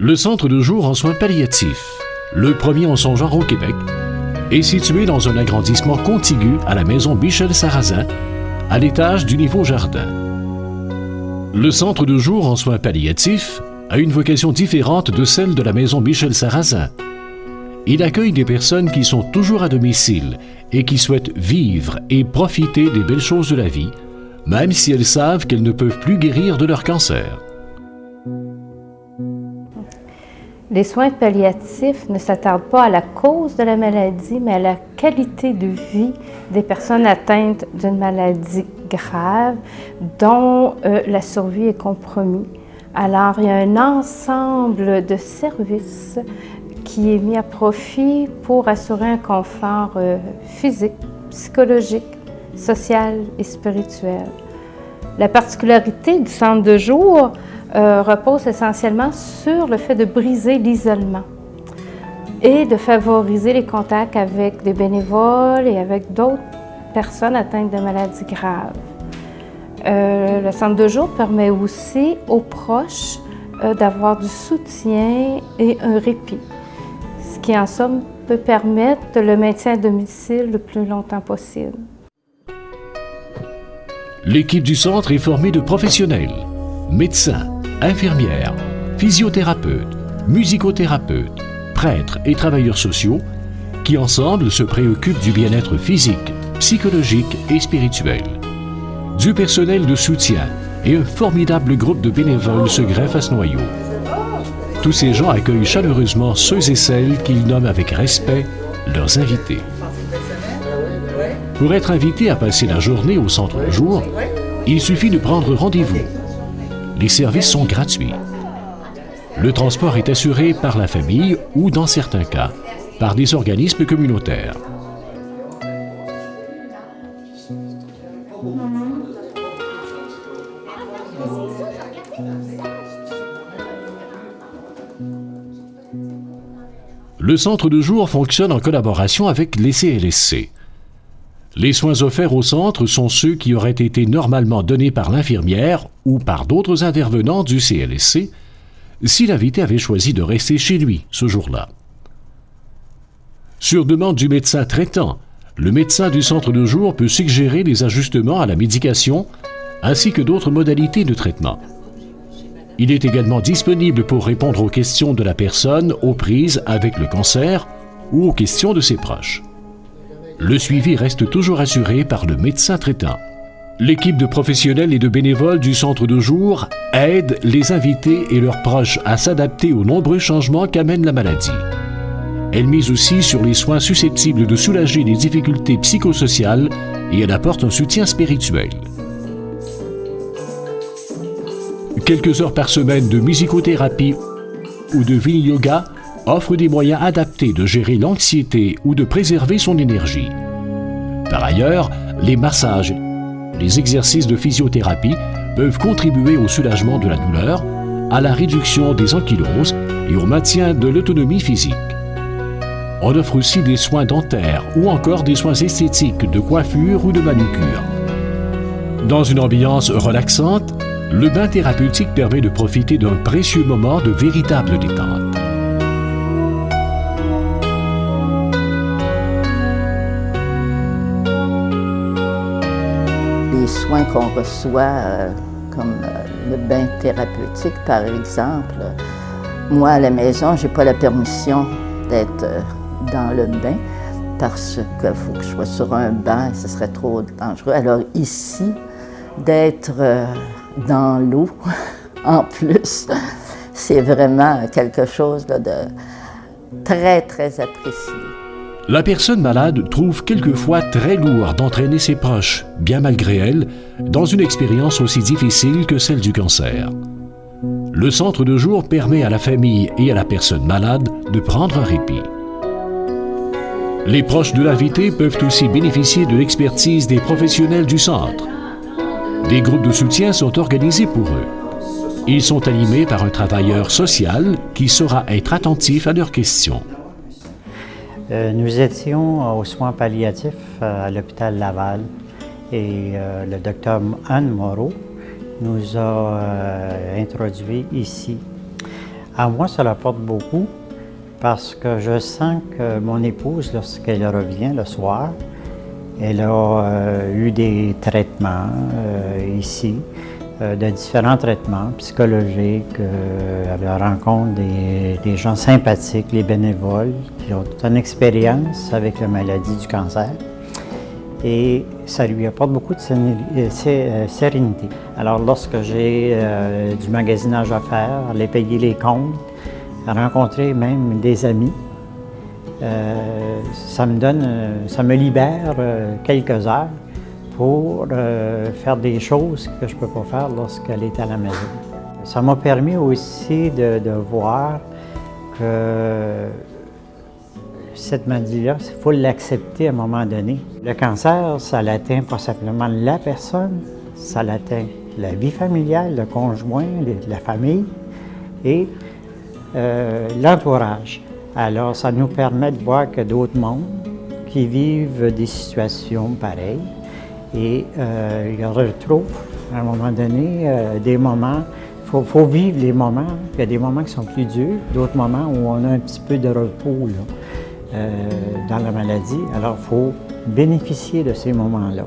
Le centre de jour en soins palliatifs, le premier en son genre au Québec, est situé dans un agrandissement contigu à la maison Michel Sarrazin, à l'étage du niveau jardin. Le centre de jour en soins palliatifs a une vocation différente de celle de la maison Michel Sarrazin. Il accueille des personnes qui sont toujours à domicile et qui souhaitent vivre et profiter des belles choses de la vie, même si elles savent qu'elles ne peuvent plus guérir de leur cancer. Les soins palliatifs ne s'attardent pas à la cause de la maladie, mais à la qualité de vie des personnes atteintes d'une maladie grave dont la survie est compromise. Alors, il y a un ensemble de services qui est mis à profit pour assurer un confort physique, psychologique, social et spirituel. La particularité du centre de jour repose essentiellement sur le fait de briser l'isolement et de favoriser les contacts avec des bénévoles et avec d'autres personnes atteintes de maladies graves. Le centre de jour permet aussi aux proches d'avoir du soutien et un répit, ce qui en somme peut permettre le maintien à domicile le plus longtemps possible. L'équipe du centre est formée de professionnels, médecins, infirmières, physiothérapeutes, musicothérapeutes, prêtres et travailleurs sociaux qui ensemble se préoccupent du bien-être physique, psychologique et spirituel. Du personnel de soutien et un formidable groupe de bénévoles se greffent à ce noyau. Tous ces gens accueillent chaleureusement ceux et celles qu'ils nomment avec respect leurs invités. Pour être invité à passer la journée au centre de jour, il suffit de prendre rendez-vous. Les services sont gratuits. Le transport est assuré par la famille ou, dans certains cas, par des organismes communautaires. Le centre de jour fonctionne en collaboration avec les CLSC. Les soins offerts au centre sont ceux qui auraient été normalement donnés par l'infirmière ou par d'autres intervenants du CLSC si l'invité avait choisi de rester chez lui ce jour-là. Sur demande du médecin traitant, le médecin du centre de jour peut suggérer des ajustements à la médication ainsi que d'autres modalités de traitement. Il est également disponible pour répondre aux questions de la personne aux prises avec le cancer ou aux questions de ses proches. Le suivi reste toujours assuré par le médecin traitant. L'équipe de professionnels et de bénévoles du centre de jour aide les invités et leurs proches à s'adapter aux nombreux changements qu'amène la maladie. Elle mise aussi sur les soins susceptibles de soulager les difficultés psychosociales et elle apporte un soutien spirituel. Quelques heures par semaine de musicothérapie ou de Vini-Yoga offrent des moyens adaptés de gérer l'anxiété ou de préserver son énergie. Par ailleurs, les massages, les exercices de physiothérapie peuvent contribuer au soulagement de la douleur, à la réduction des ankyloses et au maintien de l'autonomie physique. On offre aussi des soins dentaires ou encore des soins esthétiques de coiffure ou de manucure. Dans une ambiance relaxante, le bain thérapeutique permet de profiter d'un précieux moment de véritable détente. Les soins qu'on reçoit, comme le bain thérapeutique par exemple, moi à la maison, je n'ai pas la permission d'être dans le bain parce qu'il faut que je sois sur un banc et ce serait trop dangereux. Alors ici, d'être dans l'eau, en plus, c'est vraiment quelque chose de très, très apprécié. La personne malade trouve quelquefois très lourd d'entraîner ses proches, bien malgré elle, dans une expérience aussi difficile que celle du cancer. Le centre de jour permet à la famille et à la personne malade de prendre un répit. Les proches de l'invité peuvent aussi bénéficier de l'expertise des professionnels du centre. Des groupes de soutien sont organisés pour eux. Ils sont animés par un travailleur social qui saura être attentif à leurs questions. Nous étions aux soins palliatifs à l'hôpital Laval et le docteur Anne Moreau nous a introduits ici. À moi, ça l'apporte beaucoup parce que je sens que mon épouse, lorsqu'elle revient le soir, elle a eu des traitements ici, de différents traitements psychologiques. Elle rencontre des gens sympathiques, les bénévoles, qui ont toute une expérience avec la maladie du cancer. Et ça lui apporte beaucoup de sérénité. Alors, lorsque j'ai du magasinage à faire, aller payer les comptes, rencontrer même des amis, ça me libère quelques heures pour faire des choses que je ne peux pas faire lorsqu'elle est à la maison. Ça m'a permis aussi de voir que cette maladie-là, il faut l'accepter à un moment donné. Le cancer, ça l'atteint pas simplement la personne, ça l'atteint la vie familiale, le conjoint, la famille et l'entourage. Alors, ça nous permet de voir que d'autres mondes qui vivent des situations pareilles et ils retrouvent à un moment donné des moments. Il faut vivre les moments. Il y a des moments qui sont plus durs, d'autres moments où on a un petit peu de repos là, dans la maladie. Alors, il faut bénéficier de ces moments-là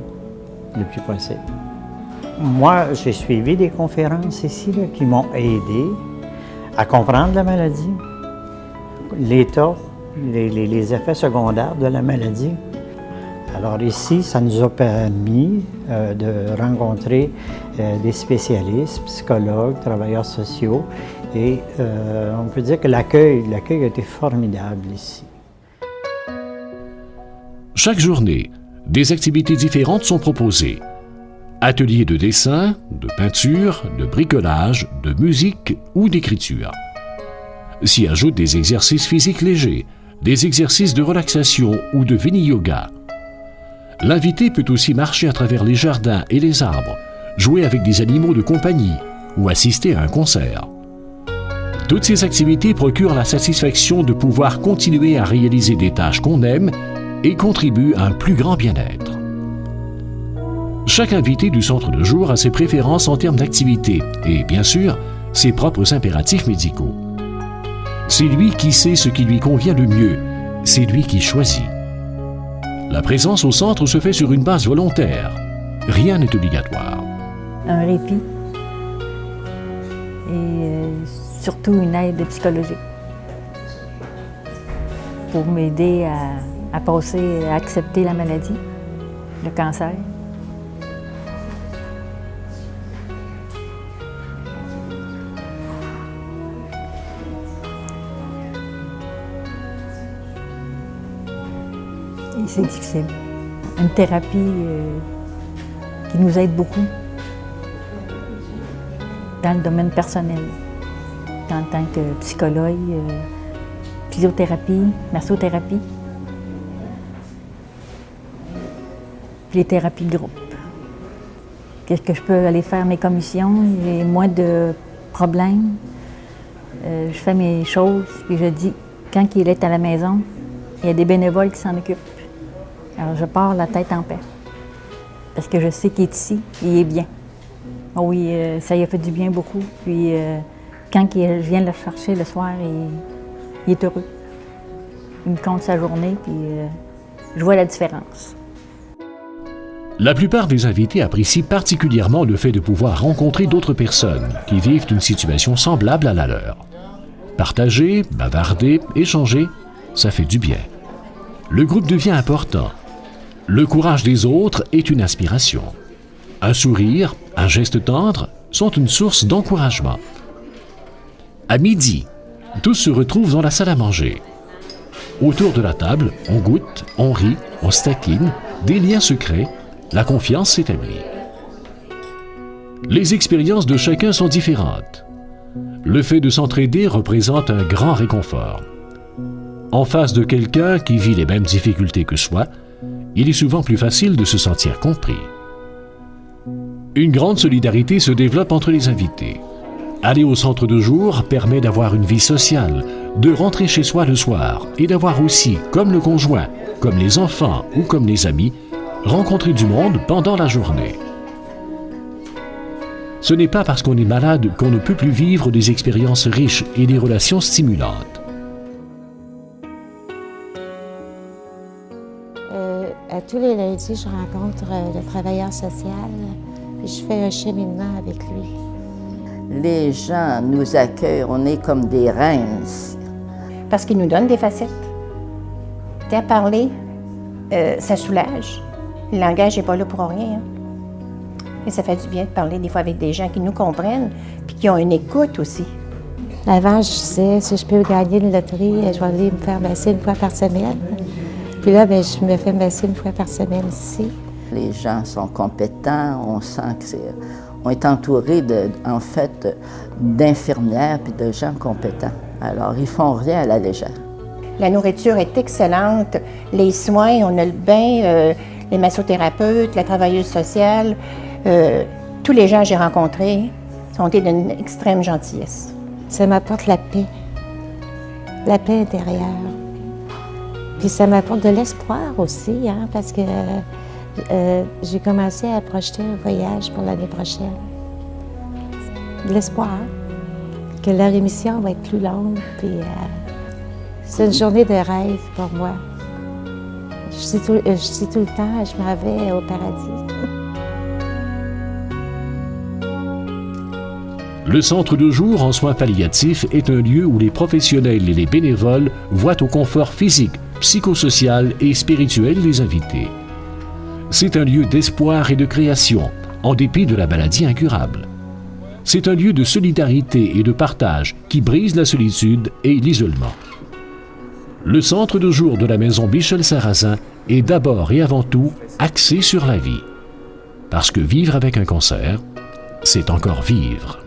le plus possible. Moi, j'ai suivi des conférences ici là, qui m'ont aidé à comprendre la maladie, l'état, les effets secondaires de la maladie. Alors ici, ça nous a permis de rencontrer des spécialistes, psychologues, travailleurs sociaux et on peut dire que l'accueil a été formidable ici. Chaque journée, des activités différentes sont proposées. Ateliers de dessin, de peinture, de bricolage, de musique ou d'écriture. S'y ajoutent des exercices physiques légers, des exercices de relaxation ou de Vini-Yoga. L'invité peut aussi marcher à travers les jardins et les arbres, jouer avec des animaux de compagnie ou assister à un concert. Toutes ces activités procurent la satisfaction de pouvoir continuer à réaliser des tâches qu'on aime et contribuent à un plus grand bien-être. Chaque invité du centre de jour a ses préférences en termes d'activité et, bien sûr, ses propres impératifs médicaux. C'est lui qui sait ce qui lui convient le mieux, c'est lui qui choisit. La présence au centre se fait sur une base volontaire. Rien n'est obligatoire. Un répit et surtout une aide psychologique pour m'aider à passer, à accepter la maladie, le cancer. Et c'est difficile. Une thérapie qui nous aide beaucoup dans le domaine personnel, en tant que psychologue, physiothérapie, massothérapie, puis les thérapies de groupe. Qu'est-ce que je peux aller faire mes commissions, j'ai moins de problèmes, je fais mes choses, puis je dis, quand il est à la maison, il y a des bénévoles qui s'en occupent. Alors je pars la tête en paix, parce que je sais qu'il est ici, il est bien. Oh oui, ça lui a fait du bien beaucoup, puis quand je viens le chercher le soir, il est heureux. Il me compte sa journée, puis je vois la différence. La plupart des invités apprécient particulièrement le fait de pouvoir rencontrer d'autres personnes qui vivent une situation semblable à la leur. Partager, bavarder, échanger, ça fait du bien. Le groupe devient important. Le courage des autres est une inspiration. Un sourire, un geste tendre sont une source d'encouragement. À midi, tous se retrouvent dans la salle à manger. Autour de la table, on goûte, on rit, on se taquine, des liens se créent, la confiance s'établit. Les expériences de chacun sont différentes. Le fait de s'entraider représente un grand réconfort. En face de quelqu'un qui vit les mêmes difficultés que soi, il est souvent plus facile de se sentir compris. Une grande solidarité se développe entre les invités. Aller au centre de jour permet d'avoir une vie sociale, de rentrer chez soi le soir et d'avoir aussi, comme le conjoint, comme les enfants ou comme les amis, rencontrer du monde pendant la journée. Ce n'est pas parce qu'on est malade qu'on ne peut plus vivre des expériences riches et des relations stimulantes. À tous les lundis, je rencontre le travailleur social, puis je fais un cheminement avec lui. Les gens nous accueillent, on est comme des reines. Parce qu'ils nous donnent des facettes. À parler, ça soulage. Le langage n'est pas là pour rien. Hein. Et ça fait du bien de parler des fois avec des gens qui nous comprennent, puis qui ont une écoute aussi. Avant, je disais, si je peux gagner une loterie, je vais aller me faire masser une fois par semaine. Puis là, bien, je me fais masser une fois par semaine ici. Les gens sont compétents, on sent qu'on est entouré d'infirmières et de gens compétents. Alors, ils font rien à la légère. La nourriture est excellente. Les soins, on a le bain, les massothérapeutes, la travailleuse sociale. Tous les gens que j'ai rencontrés sont d'une extrême gentillesse. Ça m'apporte la paix intérieure. Puis ça m'apporte de l'espoir aussi, hein, parce que j'ai commencé à projeter un voyage pour l'année prochaine. De l'espoir, que la rémission va être plus longue, puis c'est une journée de rêve pour moi. Je dis tout le temps, je m'en vais au paradis. Le centre de jour en soins palliatifs est un lieu où les professionnels et les bénévoles voient au confort physique, psychosocial et spirituel des invités. C'est un lieu d'espoir et de création, en dépit de la maladie incurable. C'est un lieu de solidarité et de partage qui brise la solitude et l'isolement. Le centre de jour de la maison Michel-Sarrazin est d'abord et avant tout axé sur la vie. Parce que vivre avec un cancer, c'est encore vivre.